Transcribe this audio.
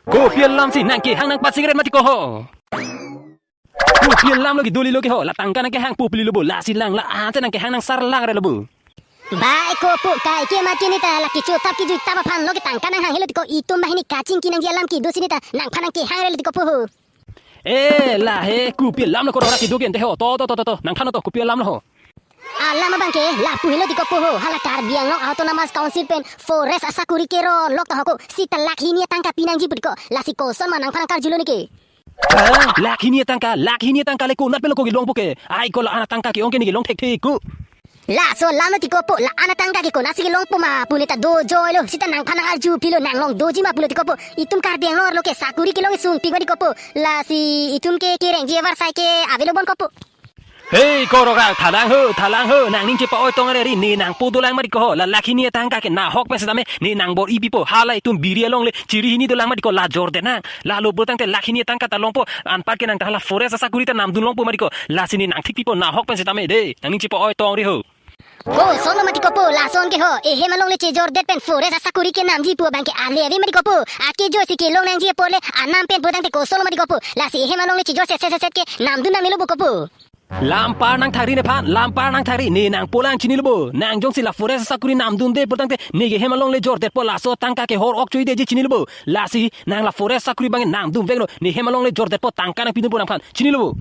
Ko pian lam si nang ke hang nang pasigaret mati ko ho. Ko pian lam lagi doli logi ho la tangka nang ke hang pupli lobo la silang la ate nang ke hang nang sar lang re lobo. Baik ko po kai ke mati ni ta laki chotap ki juta pa phan loge tangka nang hang helo ko itum bahini kacing ki nang dialam ki dosi ni ta nang phanang ki hang re ko po. La he ku pian lam lo ko ra ki dogen te ho to nang khano to ku pian lam lo ho. Alama bangke la puhilo di ko po hala kar biang no autonomous council pen forest asakuri kero lok ta ko sita lakhi ni tangka pinang ji ko la si ko son manang phanang kar julo ni ke. Laki ni tangka le ko nat pelo ko gi long poke. Ai ko la ana tangka ki ongke ni gi long tek tek ku. La so lama ti ko po la ana tangka ki ko nasi long po ma punita do joilo sita nang phanang ar ju pilo nang long doji ma pulo ti ko po itum kar biang no lo ke sakuri ki long sung pi ko po la si itum ke reng ji war sai ke avelo bon ko po. Hey koroga thalang ho nang ning che pa oi tong re ni nang pu dolang mari ko ho la laki ni tangka ke na hok pes dame ni nang bor ipi po hala itum biria long le chiri ni dolang mari ko la jor de nang la lo botang te laki ni tangka ta long po an pa ke nang ta hala forest asa kurita nam dun long po mari ko la sini nang thik pi po na hok pes dame de nang ning che pa oi tong ri ho. Ko sono mati ko po la son ke ho e hemalong le che jor det pen forest asakuri ke nam ji po bangke ale ave mari ko po ake jo si ke long nang ji po le anam pen bodang te ko sono mati ko po la si hemalong le che jor set ke nam dun na melo ko po. Lampar nang thari ne phan lampar nang thari ni nang polang chini lobo nang jong si la forest sakuri nam dun de potang te ni ge hemalong le jor det po la so tangka ke hor ok chui de ji chini lobo la si nang la forest sakuri bang nam dun veglo ni hemalong le jor det po tangka nang pinu po nang phan chini lobo.